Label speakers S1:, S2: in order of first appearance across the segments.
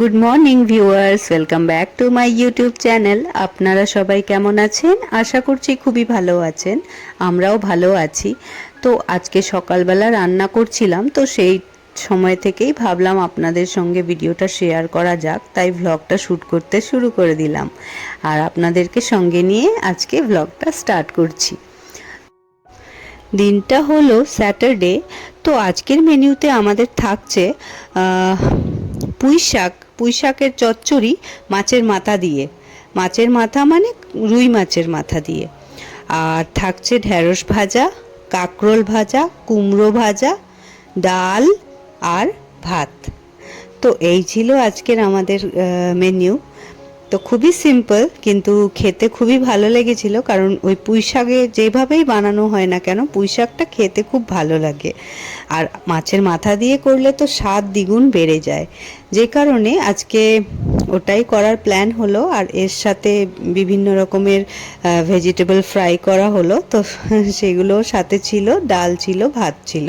S1: Good morning viewers, welcome back to my YouTube channel. আপনারা সবাই কেমন আছেন? আশা করছি খুবই ভালো আছেন। আমরাও ভালো আছি। তো আজকে সকালবেলা রান্না করছিলাম, তো সেই সময় থেকেই ভাবলাম আপনাদের সঙ্গে ভিডিওটা শেয়ার করা যাক, তাই ভ্লগটা শ্যুট করতে শুরু করে দিলাম। আর আপনাদেরকে সঙ্গে নিয়ে আজকে ভ্লগটা স্টার্ট করছি। দিনটা হলো স্যাটারডে। তো আজকের মেনুতে আমাদের থাকছে পুঁই শাকের চচ্চড়ি মাছের মাথা দিয়ে। মাছের মাথা মানে রুই মাছের মাথা দিয়ে। আর থাকছে ঢেঁড়স ভাজা, কাঁকরোল ভাজা, কুমড়ো ভাজা, ডাল আর ভাত। তো এই ছিল আজকের আমাদের মেনু। তো খুবই সিম্পল, কিন্তু খেতে খুবই ভালো লেগেছিল, কারণ ওই পুঁই শাকে যেভাবেই বানানো হয় না কেন, পুঁই শাকটা খেতে খুব ভালো লাগে। আর মাছের মাথা দিয়ে করলে তো স্বাদ দ্বিগুণ বেড়ে যায়, যে কারণে আজকে ওটাই করার প্ল্যান হলো। আর এর সাথে বিভিন্ন রকমের ভেজিটেবল ফ্রাই করা হলো, তো সেগুলো সাথে ছিল, ডাল ছিল, ভাত ছিল।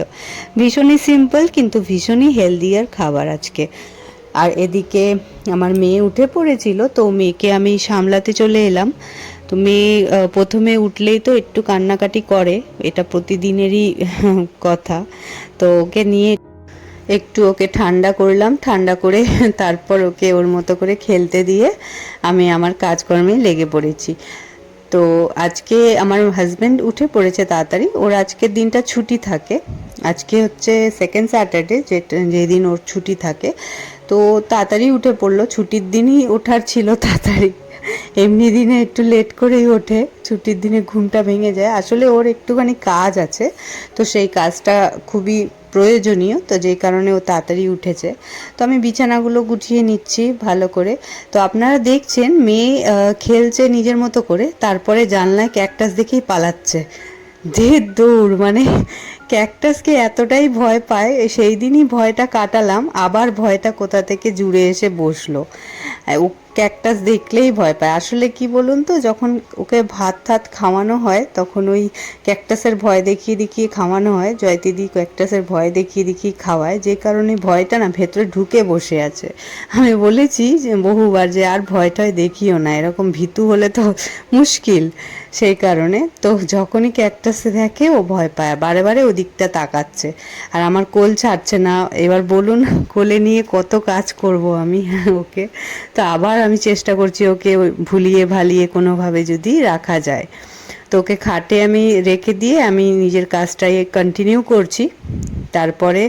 S1: ভীষণই সিম্পল কিন্তু ভীষণই হেলদিয়ার খাবার আজকে। আর এদিকে আমার মেয়ে উঠে পড়েছিল, তো মেয়েকে আমি সামলাতে চলে এলাম। তো মেয়ে প্রথমে উঠলেই তো একটু কান্নাকাটি করে, এটা প্রতিদিনেরই কথা। তো ওকে নিয়ে একটু ওকে ঠান্ডা করলাম, ঠান্ডা করে তারপর ওকে ওর মতো করে খেলতে দিয়ে আমি আমার কাজকর্মে লেগে পড়েছি। তো আজকে আমার হাজব্যান্ড উঠে পড়েছে তাড়াতাড়ি, ওর আজকের দিনটা ছুটি থাকে। আজকে হচ্ছে সেকেন্ড স্যাটারডে, যেদিন ওর ছুটি থাকে। তো তাড়াতাড়ি উঠে পড়লো, ছুটির দিনই ওঠার ছিল তাড়াতাড়ি। এমনি দিনে একটু লেট করেই ওঠে, ছুটির দিনে ঘুমটা ভেঙে যায়। আসলে ওর একটুখানি কাজ আছে, তো সেই কাজটা খুবই প্রয়োজনীয়, তো যেই কারণে ও তাড়াতাড়ি উঠেছে। তো আমি বিছানাগুলো গুছিয়ে নিচ্ছি ভালো করে। তো আপনারা দেখছেন মেয়ে খেলছে নিজের মতো করে, তারপরে জানলায় ক্যাকটাস দেখেই পালাচ্ছে। দৌড়, মানে ক্যাকটাসকে এতটাই ভয় পায়, সেই দিনই ভয়টা কাটালাম, আবার ভয়টা কোথা থেকে জুড়ে এসে বসলো। ও ক্যাকটাস দেখলেই ভয় পায়। আসলে কি বলুন তো, যখন ওকে ভাত টাত খাওয়ানো হয় তখন ওই ক্যাকটাসের ভয় দেখিয়ে দেখিয়ে খাওয়ানো হয়। জয়তিদি ক্যাকটাসের ভয় দেখিয়ে দেখিয়ে খাওয়ায়, যে কারণে ভয়টা না ভেতরে ঢুকে বসে আছে। আমি বলেছি যে বহুবার, যে আর ভয়টাই দেখিও না, এরকম ভীতু হলে তো মুশকিল। সেই কারণে তো যখনই ক্যাকটাসে দেখে ও ভয় পায়, বারে বারে ওদিকটা তাকাচ্ছে। আর আমার কোল ছাড়ছে না। এবার বলুন, কোলে নিয়ে কত কাজ করব আমি ওকে। তো আবার আমি চেষ্টা করছি ওকে ভুলিয়ে ভালিয়ে কোনোভাবে যদি রাখা যায়। তো ওকে খাটে আমি রেখে দিয়ে আমি নিজের কাজটাই কন্টিনিউ করছি। তারপরে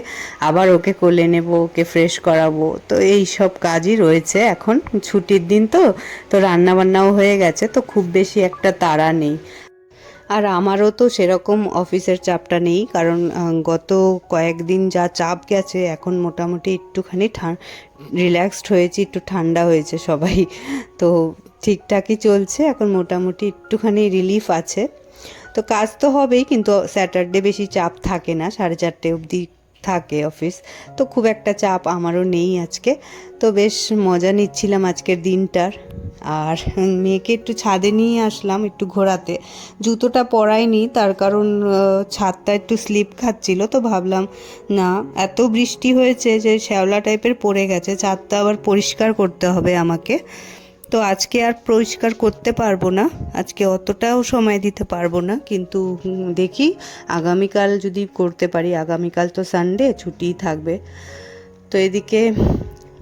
S1: আবার ওকে কোলে নেব, ওকে ফ্রেশ করাবো। তো এই সব কাজই রয়েছে এখন, ছুটির দিন তো। তো রান্নাবান্নাও হয়ে গেছে, তো খুব বেশি একটা তাড়া নেই। আর আমারও তো সেরকম অফিসের চাপটা নেই, কারণ গত কয়েকদিন যা চাপ গেছে, এখন মোটামুটি একটুখানি রিল্যাক্সড হয়েছি, একটু ঠান্ডা হয়েছে সবাই। তো ঠিকঠাকই চলছে এখন, মোটামুটি একটুখানি রিলিফ আছে। তো কাজ তো হবেই, কিন্তু স্যাটারডে বেশি চাপ থাকে না, 4:30 অবধি থাকে অফিস। তো খুব একটা চাপ আমারও নেই আজকে। তো বেশ মজা নিচ্ছিলাম আজকের দিনটার। আর মেয়েকে একটু ছাদে নিয়ে আসলাম একটু ঘোরাতে। জুতোটা পরাইনি, তার কারণ ছাদটা একটু স্লিপ খাচ্ছিল। তো ভাবলাম না, এত বৃষ্টি হয়েছে যে শ্যাওলা টাইপের পড়ে গেছে, ছাদটা আবার পরিষ্কার করতে হবে আমাকে। তো আজকে আর পরিষ্কার করতে পারবো না, আজকে অতটাও সময় দিতে পারবো না, কিন্তু দেখি আগামীকাল যদি করতে পারি। আগামীকাল তো সানডে, ছুটিই থাকবে। তো এদিকে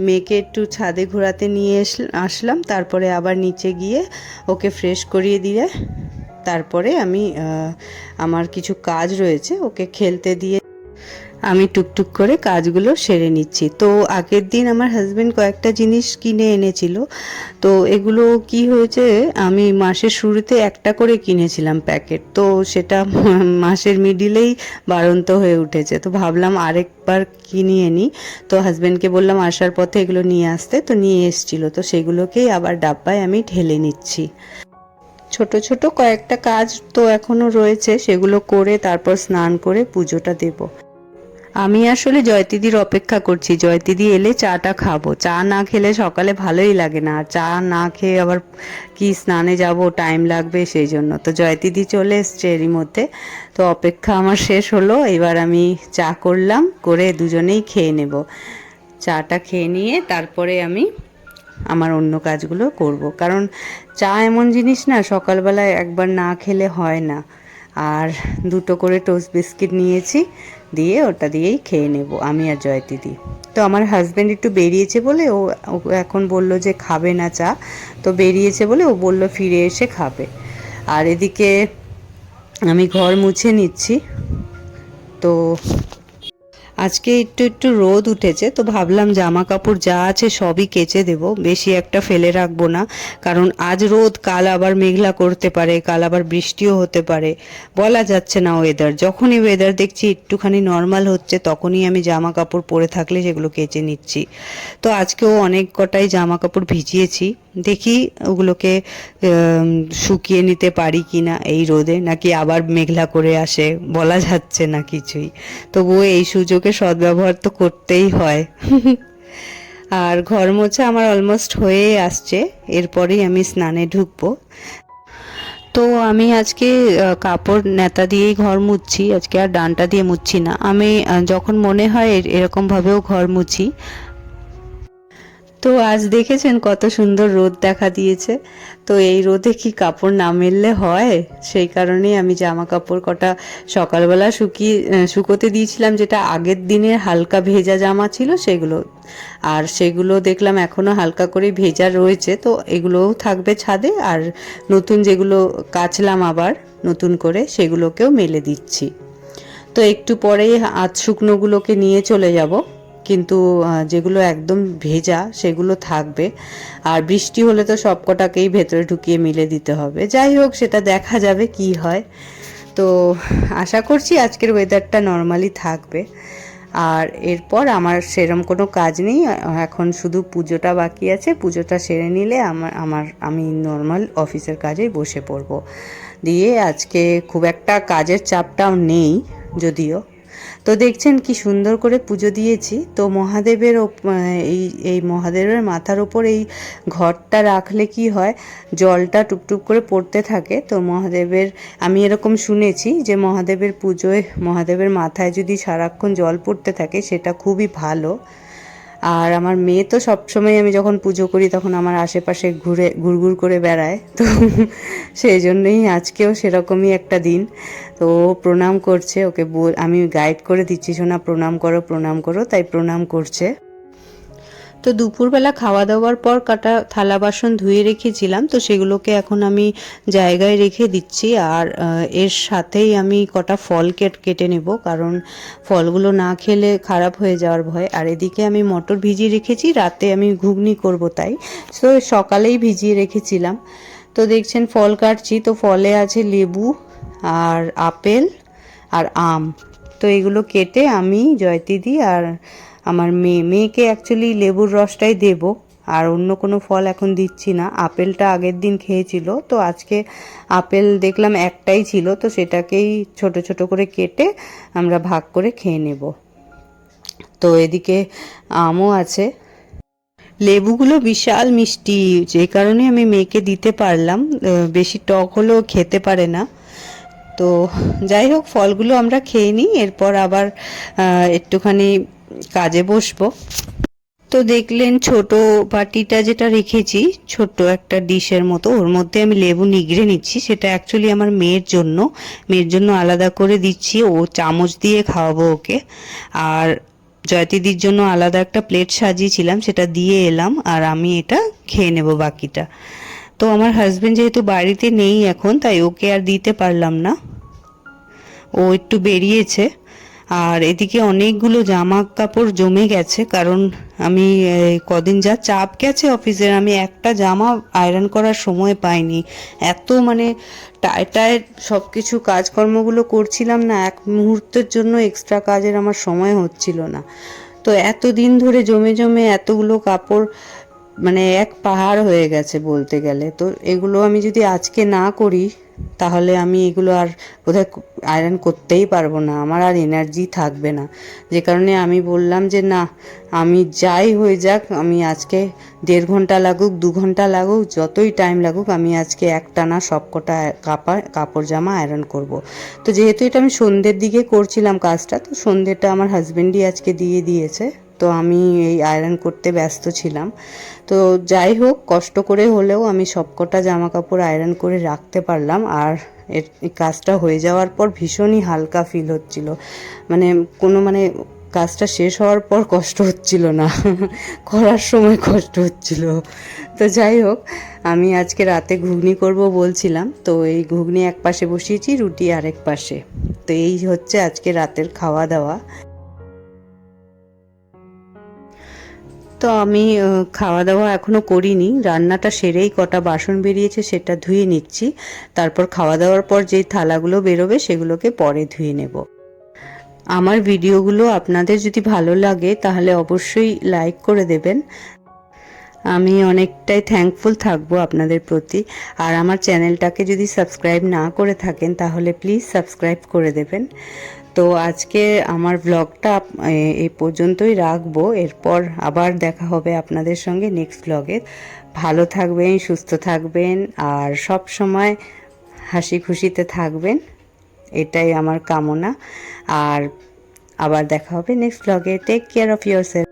S1: মেয়েকে একটু ছাদে ঘোরাতে নিয়ে আসলাম, তারপরে আবার নিচে গিয়ে ওকে ফ্রেশ করিয়ে দিয়ে তারপরে আমি আমার কিছু কাজ রয়েছে ওকে খেলতে দিয়ে আমি টুকটুক করে কাজগুলো সেরে নিচ্ছি। তো আগের দিন আমার হাজব্যান্ড কয়েকটা জিনিস কিনে এনেছিল। তো এগুলো কি হয়েছে, আমি মাসের শুরুতে একটা করে কিনেছিলাম প্যাকেট, তো সেটা মাসের মিডিলেই বাড়ন্ত হয়ে উঠেছে। তো ভাবলাম আরেকবার কিনিয়ে নিই। তো হাজব্যান্ডকে বললাম আসার পথে এগুলো নিয়ে আসতে, তো নিয়ে এসেছিলো। তো সেগুলোকেই আবার ডাব্বায় আমি ঢেলে নিচ্ছি। ছোট ছোট কয়েকটা কাজ তো এখনো রয়েছে, সেগুলো করে তারপর স্নান করে পুজোটা দেবো। আমি আসলে জয়তিদির অপেক্ষা করছি, জয়তিদি এলে চাটা খাবো। চা না খেলে সকালে ভালোই লাগে না, আর চা না খেয়ে আবার কি স্নানে যাব, টাইম লাগবে, সেই জন্য। তো জয়তিদি চলে এসছে এরই মধ্যে। তো অপেক্ষা আমার শেষ হলো, এবার আমি চা করলাম, করে দুজনেই খেয়ে নেব। চাটা খেয়ে নিয়ে তারপরে আমি আমার অন্য কাজগুলো করব। কারণ চা এমন জিনিস না, সকালবেলায় একবার না খেলে হয় না। আর দুটো করে টোস্ট বিস্কিট নিয়েছি, দিয়ে ওটা দিয়েই খেয়ে নেব আমি আর জয়তিদি। তো আমার হাজব্যান্ড একটু বেরিয়েছে বলে ও এখন বলল যে খাবে না চা, তো বেরিয়েছে বলে ও বলল ফিরে এসে খাবে। আর এদিকে আমি ঘর মুছে নিচ্ছি। তো আজকে একটু একটু রোদ উঠেছে, তো ভাবলাম জামা কাপড় যা আছে সবই কেচে দেব, বেশি একটা ফেলে রাখবো না। কারণ আজ রোদ, কাল আবার মেঘলা করতে পারে, কাল আবার বৃষ্টিও হতে পারে, বলা যাচ্ছে না ওয়েদার। যখনই ওয়েদার দেখছি একটুখানি নর্মাল হচ্ছে তখনই আমি জামা কাপড় পরে থাকলে সেগুলো কেচে নিচ্ছি। তো আজকেও অনেক কটাই জামা কাপড় ভিজিয়েছি, দেখি ওগুলোকে শুকিয়ে নিতে পারি কি না এই রোদে, নাকি আবার মেঘলা করে আসে, বলা যাচ্ছে না কিছুই। তবুও এই সুযোগে সদ্ব্যবহার তো করতেই হয়। আর ঘর মোছা আমার অলমোস্ট হয়ে আসছে, এরপরেই আমি স্নানে ঢুকবো। তো আমি আজকে কাপড় নেতা দিয়েই ঘর মুছছি, আজকে আর ডান্টা দিয়ে মুছছি না। আমি যখন মনে হয় এরকমভাবেও ঘর মুছি। তো আজ দেখেছেন কত সুন্দর রোদ দেখা দিয়েছে। তো এই রোদে কি কাপড় না মেললে হয়? সেই কারণেই আমি জামা কাপড় কটা সকালবেলা শুকোতে দিয়েছিলাম, যেটা আগের দিনের হালকা ভেজা জামা ছিল সেগুলো। আর সেগুলো দেখলাম এখনও হালকা করে ভেজা রয়েছে, তো এগুলোও থাকবে ছাদে। আর নতুন যেগুলো কাচলাম আবার নতুন করে, সেগুলোকেও মেলে দিচ্ছি। তো একটু পরেই আধ শুকনোগুলোকে নিয়ে চলে যাব, কিন্তু যেগুলো একদম ভেজা সেগুলো থাকবে। আর বৃষ্টি হলে তো সব কটাকেই ভেতরে ঢুকিয়ে মিলে দিতে হবে। যাই হোক, সেটা দেখা যাবে কি হয়। তো আশা করছি আজকের ওয়েদারটা নর্মালি থাকবে। আর এরপর আমার সেরম কোনো কাজ নেই, এখন শুধু পুজোটা বাকি আছে। পুজোটা সেরে নিলে আমি নর্মাল অফিসের কাজেই বসে পড়ব। দিয়ে আজকে খুব একটা কাজের চাপটাও নেই যদিও। তো দেখছেন কি সুন্দর করে পুজো দিয়েছি। তো মহাদেবের এই মহাদেবের মাথার ওপর এই ঘরটা রাখলে কি হয়, জলটা টুপটুপ করে পড়তে থাকে। তো মহাদেবের, আমি এরকম শুনেছি যে মহাদেবের পুজোয় মহাদেবের মাথায় যদি সারাক্ষণ জল পড়তে থাকে সেটা খুবই ভালো। আর আমার মেয়ে তো সবসময় আমি যখন পুজো করি তখন আমার আশেপাশে ঘুরঘুর করে বেড়ায়। তো সেই জন্যই আজকেও সেরকমই একটা দিন। তো ও প্রণাম করছে, ওকে আমি গাইড করে দিচ্ছি, শোনা প্রণাম করো প্রণাম করো, তাই প্রণাম করছে। তো দুপুরবেলা খাওয়া দাওয়ার পর কাটা থালা বাসন ধুয়ে রেখেছিলাম, তো সেগুলোকে এখন আমি জায়গায় রেখে দিচ্ছি। আর এর সাথেই আমি কটা ফল কেটে নেব, কারণ ফলগুলো না খেলে খারাপ হয়ে যাওয়ার ভয়। আর এদিকে আমি মটর ভিজিয়ে রেখেছি, রাতে আমি ঘুগনি করব, তাই তো সকালেই ভিজিয়ে রেখেছিলাম। তো দেখছেন ফল কাটছি, তো ফলে আছে লেবু আর আপেল আর আম। তো এগুলো কেটে আমি, জয়তিদি আর আমার মেয়েকে অ্যাকচুয়ালি লেবুর রসটাই দেব, আর অন্য কোনো ফল এখন দিচ্ছি না। আপেলটা আগের দিন খেয়েছিল, তো আজকে আপেল দেখলাম একটাই ছিল, তো সেটাকেই ছোট ছোট করে কেটে আমরা ভাগ করে খেয়ে নেব। তো এদিকে আমও আছে। লেবুগুলো বিশাল মিষ্টি, যে কারণে আমি মেয়েকে দিতে পারলাম, বেশি টক হলেও খেতে পারে না। তো যাই হোক, ফলগুলো আমরা খেয়ে নিই, এরপর আবার একটুখানি কাজে বসবো। তো দেখলেন ছোট বাটিটা যেটা রেখেছি, ছোট্ট একটা ডিশের মতো, ওর মধ্যে আমি লেবু নিগড়ে নিচ্ছি। সেটা অ্যাকচুয়ালি আমার মেয়ের জন্য আলাদা করে দিচ্ছি, ও চামচ দিয়ে খাওয়াবো ওকে। আর জয়তিদির জন্য আলাদা একটা প্লেট সাজিয়েছিলাম, সেটা দিয়ে এলাম, আর আমি এটা খেয়ে নেব বাকিটা। তো আমার হাজবেন্ড যেহেতু বাড়িতে নেই এখন, তাই ওকে আর দিতে পারলাম না, ও একটু বেরিয়েছে। আর এদিকে অনেকগুলো জামা কাপড় জমে গেছে, কারণ আমি কদিন যা চাপ গেছে অফিসের, আমি একটা জামা আয়রন করার সময় পাইনি। এত মানে টায় সব কিছু কাজকর্মগুলো করছিলাম না, এক মুহূর্তের জন্য এক্সট্রা কাজের আমার সময় হচ্ছিল না। তো এত দিন ধরে জমে জমে এতগুলো কাপড়, মানে এক পাহাড় হয়ে গেছে বলতে গেলে। তো এগুলো আমি যদি আজকে না করি তাহলে আমি এগুলো আর বোধহয় আয়রন করতেই পারবো না, আমার আর এনার্জি থাকবে না। যে কারণে আমি বললাম যে না, আমি যাই হয়ে যাক, আমি আজকে 1.5 ঘন্টা লাগুক 2 ঘন্টা লাগুক, যতই টাইম লাগুক, আমি আজকে একটানা সবকটা কাপড় জামা আয়রন করব। তো যেহেতু এটা আমি সন্ধ্যের দিকে করছিলাম কাজটা, তো সন্ধ্যেটা আমার হাজবেন্ডই আজকে দিয়ে দিয়েছে। তো আমি এই আয়রন করতে ব্যস্ত ছিলাম। তো যাই হোক, কষ্ট করে হলেও আমি সবকটা জামা কাপড় আয়রন করে রাখতে পারলাম। আর এই কাজটা হয়ে যাওয়ার পর ভীষণই হালকা ফিল হচ্ছিল, মানে কাজটা শেষ হওয়ার পর কষ্ট হচ্ছিল না, করার সময় কষ্ট হচ্ছিল। তো যাই হোক, আমি আজকে রাতে ঘুগনি করব বলছিলাম, তো এই ঘুগনি এক পাশে বসিয়েছি, রুটি আরেক পাশে। তো এই হচ্ছে আজকে রাতের খাওয়া দাওয়া। তো আমি খাওয়া দাওয়া এখনও করিনি, রান্নাটা সেরেই কটা বাসন বেরিয়েছে সেটা ধুয়ে নিচ্ছি। তারপর খাওয়া দাওয়ার পর যেই থালাগুলো বেরোবে সেগুলোকে পরে ধুয়ে নেব। আমার ভিডিওগুলো আপনাদের যদি ভালো লাগে তাহলে অবশ্যই লাইক করে দেবেন। আমি অনেকটাই থ্যাঙ্কফুল থাকবো আপনাদের প্রতি। আর আমার চ্যানেলটাকে যদি সাবস্ক্রাইব না করে থাকেন তাহলে প্লিজ সাবস্ক্রাইব করে দেবেন। তো আজকে আমার ব্লগটা এই পর্যন্তই রাখবো, এরপর আবার দেখা হবে আপনাদের সঙ্গে নেক্সট ব্লগে। ভালো থাকবেন, সুস্থ থাকবেন আর সব সময় হাসি খুশিতে থাকবেন, এটাই আমার কামনা। আর আবার দেখা হবে নেক্সট ব্লগে। Take care of yourself.